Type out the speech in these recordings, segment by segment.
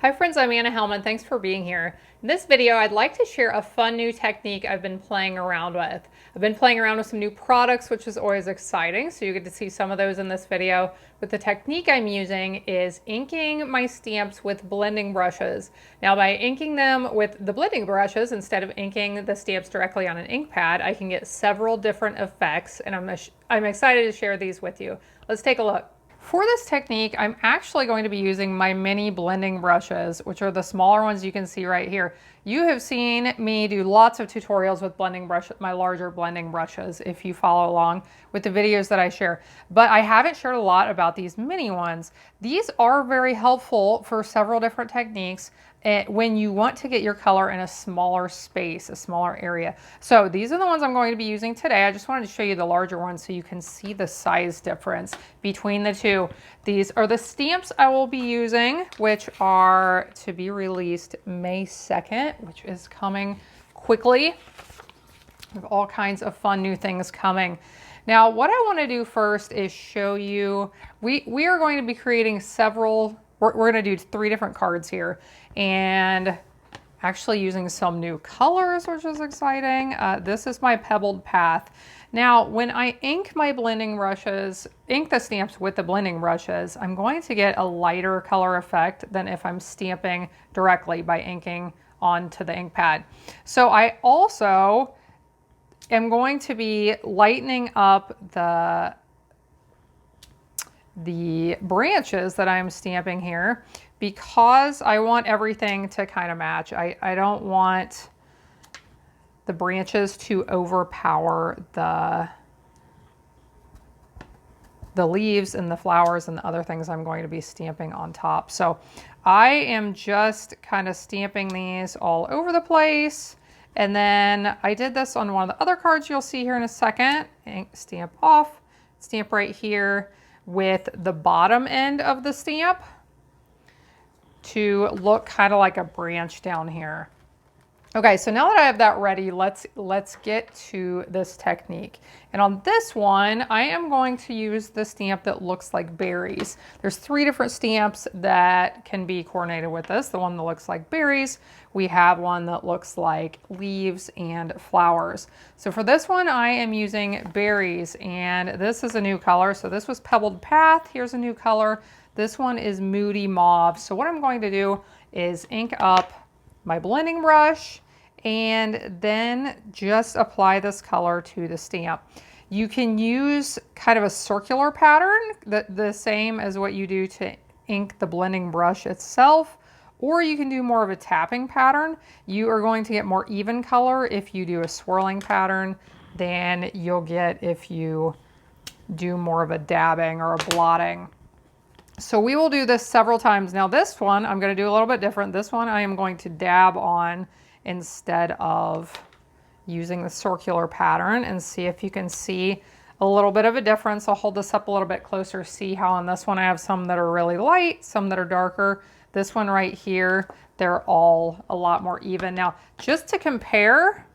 Hi friends, I'm Anna Helman. Thanks for being here. In this video, I'd like to share a fun new technique I've been playing around with. I've been playing around with some new products, which is always exciting, so you get to see some of those in this video. But the technique I'm using is inking my stamps with blending brushes. Now, by inking them with the blending brushes instead of inking the stamps directly on an ink pad, I can get several different effects, and I'm excited to share these with you. Let's take a look. For this technique, I'm actually going to be using my mini blending brushes, which are the smaller ones you can see right here. You have seen me do lots of tutorials with blending brushes, my larger blending brushes, if you follow along with the videos that I share. But I haven't shared a lot about these mini ones. These are very helpful for several different techniques when you want to get your color in a smaller space, a smaller area. So these are the ones I'm going to be using today. I just wanted to show you the larger ones so you can see the size difference between the two. These are the stamps I will be using, which are to be released May 2nd, which is coming quickly. We have all kinds of fun new things coming. Now, what I want to do first is show you, we are going to be creating several, we're going to do 3 different cards here, and actually using some new colors, which is exciting. This is my pebbled path. Now, when I ink my blending brushes, ink the stamps with the blending brushes, I'm going to get a lighter color effect than if I'm stamping directly by inking onto the ink pad. So I also am going to be lightening up the branches that I'm stamping here because I want everything to kind of match. I don't want the branches to overpower the leaves and the flowers and the other things I'm going to be stamping on top. So I am just kind of stamping these all over the place. And then I did this on one of the other cards you'll see here in a second. Ink, stamp off, stamp right here with the bottom end of the stamp to look kind of like a branch down here. Okay, so now that I have that ready, let's get to this technique. And on this one, I am going to use the stamp that looks like berries. There's 3 different stamps that can be coordinated with this. The one that looks like berries, we have one that looks like leaves and flowers. So for this one, I am using berries, and this is a new color. So this was Pebbled Path. Here's a new color. This one is Moody Mauve. So what I'm going to do is ink up my blending brush and then just apply this color to the stamp. You can use kind of a circular pattern, the same as what you do to ink the blending brush itself, or you can do more of a tapping pattern. You are going to get more even color if you do a swirling pattern than you'll get if you do more of a dabbing or a blotting. So we will do this several times. Now this one, I'm going to do a little bit different. This one I am going to dab on instead of using the circular pattern, and see if you can see a little bit of a difference. I'll hold this up a little bit closer, see how on this one I have some that are really light, some that are darker. This one right here, they're all a lot more even. Now, just to compare,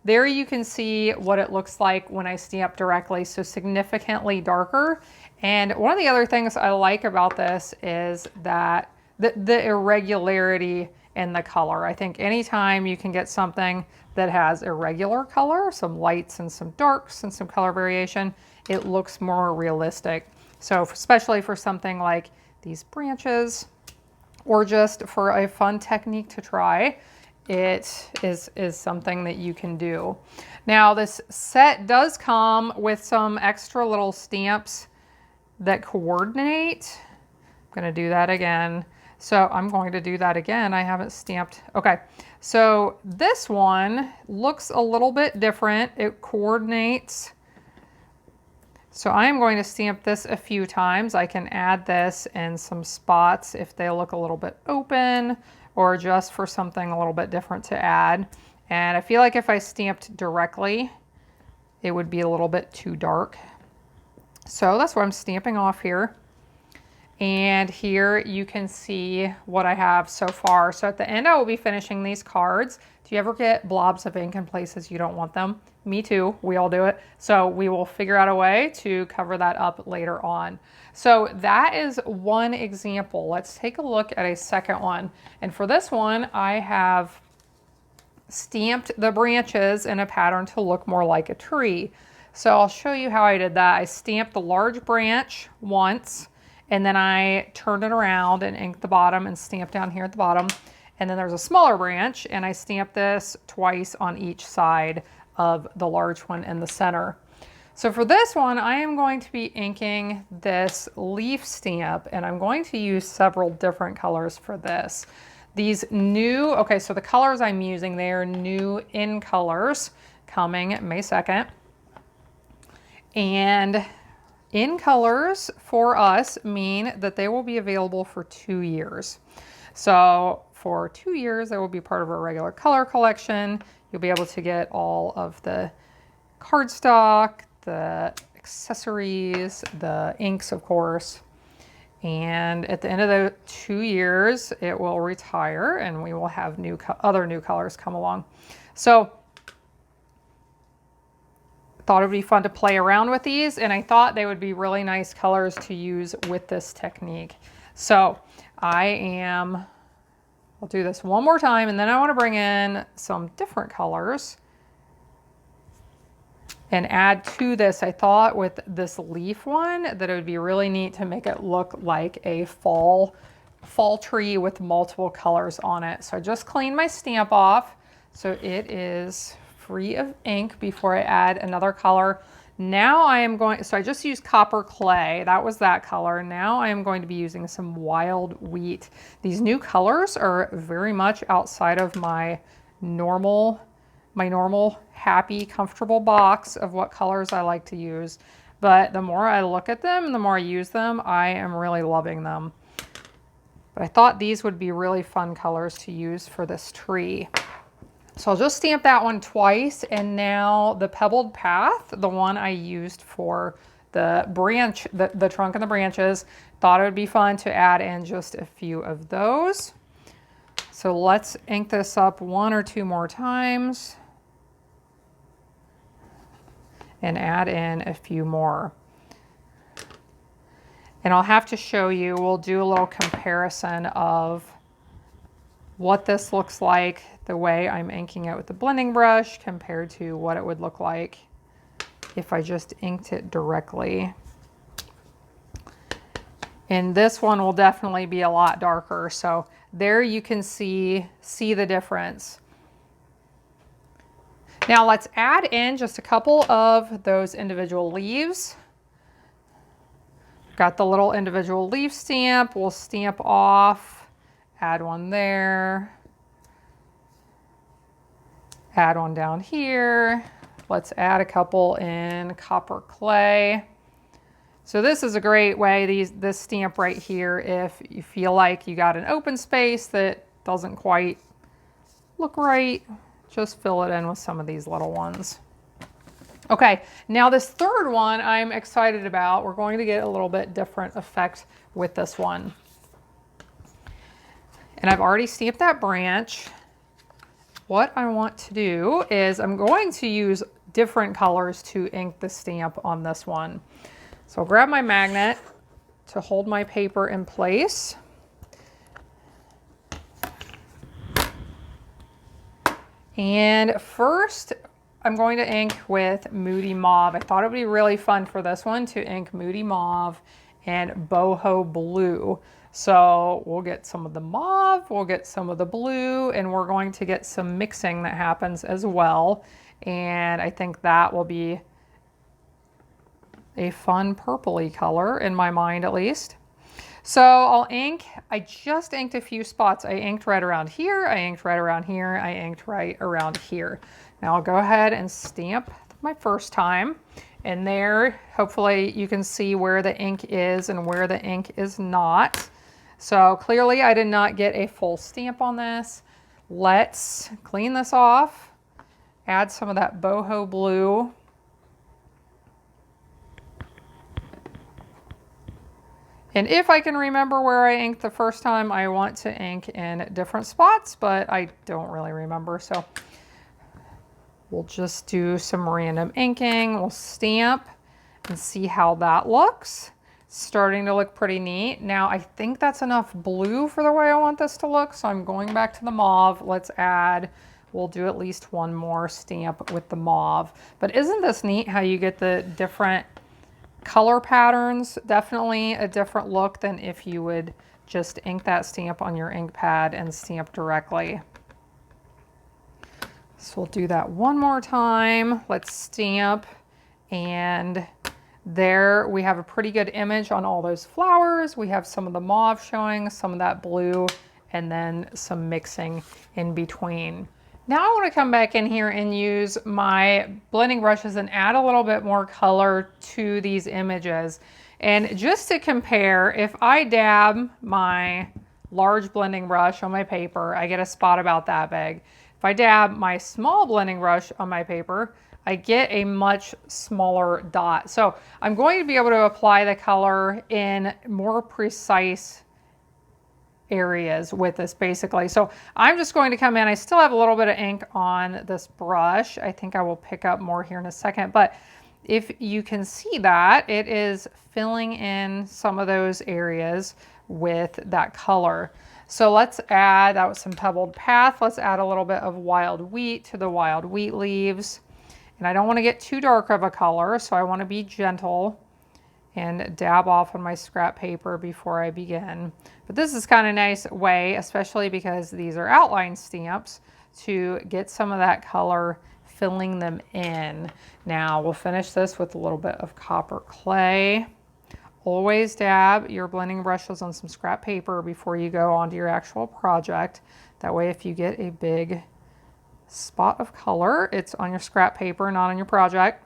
there you can see what it looks like when I stamp directly, so significantly darker. And one of the other things I like about this is that the irregularity in the color. I think anytime you can get something that has irregular color, some lights and some darks and some color variation, it looks more realistic. So especially for something like these branches, or just for a fun technique to try, it is something that you can do. Now this set does come with some extra little stamps that coordinate. I'm going to do that again. So I'm going to do that again. I haven't stamped. Okay, so this one looks a little bit different. It coordinates. So I'm going to stamp this a few times. I can add this in some spots if they look a little bit open, or just for something a little bit different to add. And I feel like if I stamped directly, it would be a little bit too dark. So that's what I'm stamping off here. And here you can see what I have so far. So at the end, I will be finishing these cards. Do you ever get blobs of ink in places you don't want them? Me too, we all do it. So we will figure out a way to cover that up later on. So that is one example. Let's take a look at a second one. And for this one, I have stamped the branches in a pattern to look more like a tree. So I'll show you how I did that. I stamped the large branch once, and then I turned it around and inked the bottom and stamped down here at the bottom. And then there's a smaller branch, and I stamped this twice on each side of the large one in the center. So for this one, I am going to be inking this leaf stamp, and I'm going to use several different colors for this. These new, okay, so the colors I'm using, they are new in colors coming May 2nd. And in colors for us mean that they will be available for 2 years. So for 2 years, they will be part of our regular color collection. You'll be able to get all of the cardstock, the accessories, the inks, of course. And at the end of the 2 years, it will retire and we will have other new colors come along. So thought it would be fun to play around with these, and I thought they would be really nice colors to use with this technique. So I'll do this one more time, and then I want to bring in some different colors and add to this. I thought with this leaf one that it would be really neat to make it look like a fall tree with multiple colors on it. So I just cleaned my stamp off, so it is free of ink before I add another color. Now I am going, so I just used copper clay. That was that color. Now I am going to be using some wild wheat. These new colors are very much outside of my normal happy, comfortable box of what colors I like to use. But the more I look at them and the more I use them, I am really loving them. But I thought these would be really fun colors to use for this tree. So I'll just stamp that one twice, and now the pebbled path, the one I used for the branch, the trunk and the branches, thought it would be fun to add in just a few of those. So let's ink this up 1 or 2 more times and add in a few more. And I'll have to show you, we'll do a little comparison of what this looks like the way I'm inking it with the blending brush compared to what it would look like if I just inked it directly. And this one will definitely be a lot darker. So there you can see the difference. Now let's add in just a couple of those individual leaves. Got the little individual leaf stamp. We'll stamp off, add one there, add one down here. Let's add a couple in copper clay. So this is a great way, this stamp right here, if you feel like you got an open space that doesn't quite look right, just fill it in with some of these little ones. Okay, now this third one I'm excited about. We're going to get a little bit different effect with this one. And I've already stamped that branch. What I want to do is I'm going to use different colors to ink the stamp on this one. So I'll grab my magnet to hold my paper in place. And first, I'm going to ink with Moody Mauve. I thought it would be really fun for this one to ink Moody Mauve and Boho Blue. So we'll get some of the mauve, we'll get some of the blue, and we're going to get some mixing that happens as well. And I think that will be a fun purpley color in my mind, at least. So I'll ink, I just inked a few spots. I inked right around here, I inked right around here, I inked right around here. Now I'll go ahead and stamp my first time. And there, hopefully you can see where the ink is and where the ink is not. So clearly I did not get a full stamp on this. Let's clean this off, add some of that boho blue. And if I can remember where I inked the first time, I want to ink in different spots, but I don't really remember. So we'll just do some random inking. We'll stamp and see how that looks. Starting to look pretty neat. Now I think that's enough blue for the way I want this to look. So I'm going back to the mauve. Let's add, we'll do at least one more stamp with the mauve. But isn't this neat how you get the different color patterns? Definitely a different look than if you would just ink that stamp on your ink pad and stamp directly. So we'll do that one more time. Let's stamp, and there we have a pretty good image on all those flowers. We have some of the mauve showing, some of that blue, and then some mixing in between. Now I want to come back in here and use my blending brushes and add a little bit more color to these images. And just to compare, if I dab my large blending brush on my paper, I get a spot about that big. If I dab my small blending brush on my paper, I get a much smaller dot. So I'm going to be able to apply the color in more precise areas with this basically. So I'm just going to come in. I still have a little bit of ink on this brush. I think I will pick up more here in a second, but if you can see that, it is filling in some of those areas with that color. So let's add, that was some pebbled path. Let's add a little bit of wild wheat to the wild wheat leaves. And I don't want to get too dark of a color, so I want to be gentle and dab off on my scrap paper before I begin. But this is kind of a nice way, especially because these are outline stamps, to get some of that color filling them in. Now we'll finish this with a little bit of copper clay. Always dab your blending brushes on some scrap paper before you go onto your actual project. That way if you get a big spot of color, it's on your scrap paper, not on your project.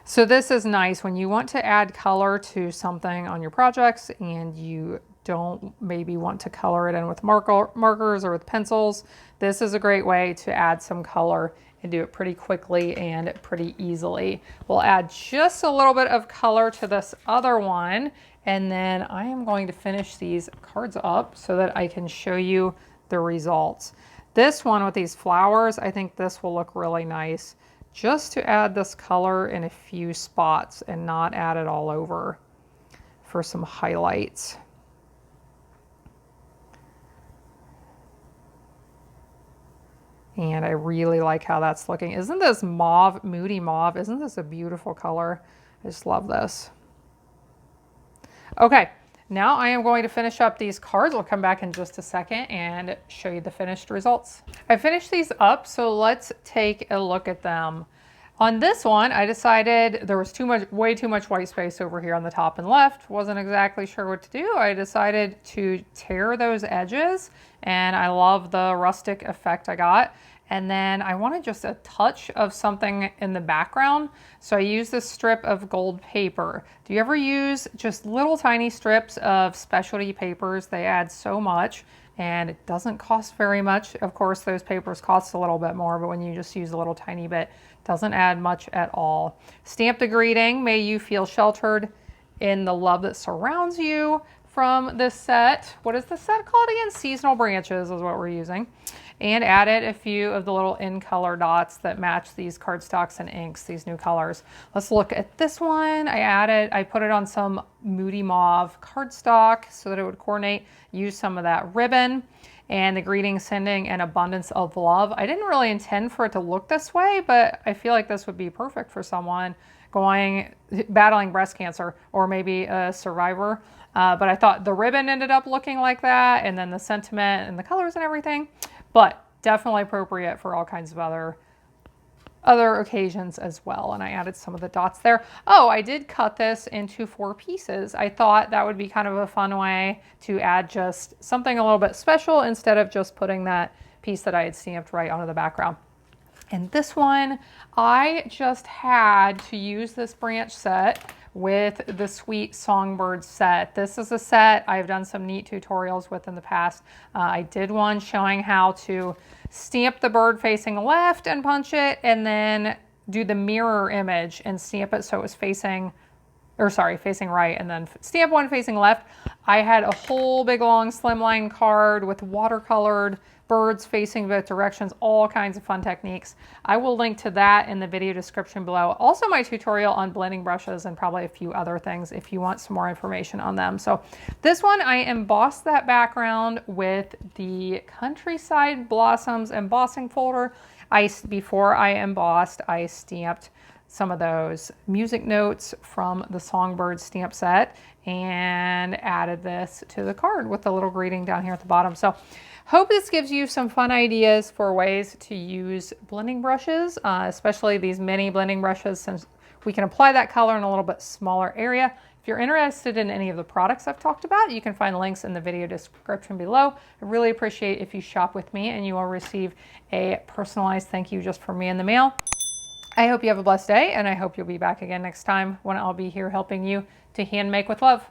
So this is nice when you want to add color to something on your projects and you don't maybe want to color it in with markers or with pencils. This is a great way to add some color and do it pretty quickly and pretty easily. We'll add just a little bit of color to this other one, and then I am going to finish these cards up so that I can show you the results. This one with these flowers, I think this will look really nice, just to add this color in a few spots and not add it all over for some highlights. And I really like how that's looking. Isn't this mauve, moody mauve? Isn't this a beautiful color? I just love this. Okay, now I am going to finish up these cards. I'll come back in just a second and show you the finished results. I finished these up, so let's take a look at them. On this one, I decided there was way too much white space over here on the top and left. Wasn't exactly sure what to do. I decided to tear those edges, and I love the rustic effect I got. And then I wanted just a touch of something in the background. So I used this strip of gold paper. Do you ever use just little tiny strips of specialty papers? They add so much and it doesn't cost very much. Of course, those papers cost a little bit more, but when you just use a little tiny bit, it doesn't add much at all. Stamp the greeting, may you feel sheltered in the love that surrounds you from this set. What is the set called again? Seasonal Branches is what we're using. And added a few of the little in color dots that match these cardstocks and inks, these new colors. Let's look at this one. I put it on some moody mauve cardstock so that it would coordinate. Use some of that ribbon and the greeting, sending an abundance of love. I didn't really intend for it to look this way, but I feel like this would be perfect for someone battling breast cancer or maybe a survivor. But I thought the ribbon ended up looking like that, and then the sentiment and the colors and everything. But definitely appropriate for all kinds of other occasions as well. And I added some of the dots there. Oh, I did cut this into 4 pieces. I thought that would be kind of a fun way to add just something a little bit special instead of just putting that piece that I had stamped right onto the background. And this one, I just had to use this branch set with the Sweet Songbird set. This is a set I've done some neat tutorials with in the past. I did one showing how to stamp the bird facing left and punch it, and then do the mirror image and stamp it so it was facing right, and then stamp one facing left. I had a whole big long slimline card with watercolored birds facing both directions, all kinds of fun techniques. I will link to that in the video description below. Also my tutorial on blending brushes and probably a few other things if you want some more information on them. So this one, I embossed that background with the Countryside Blossoms embossing folder. Before I embossed, I stamped some of those music notes from the Songbird stamp set and added this to the card with a little greeting down here at the bottom. So hope this gives you some fun ideas for ways to use blending brushes, especially these mini blending brushes, since we can apply that color in a little bit smaller area. If you're interested in any of the products I've talked about, you can find links in the video description below. I really appreciate if you shop with me, and you will receive a personalized thank you just from me in the mail. I hope you have a blessed day, and I hope you'll be back again next time when I'll be here helping you to hand make with love.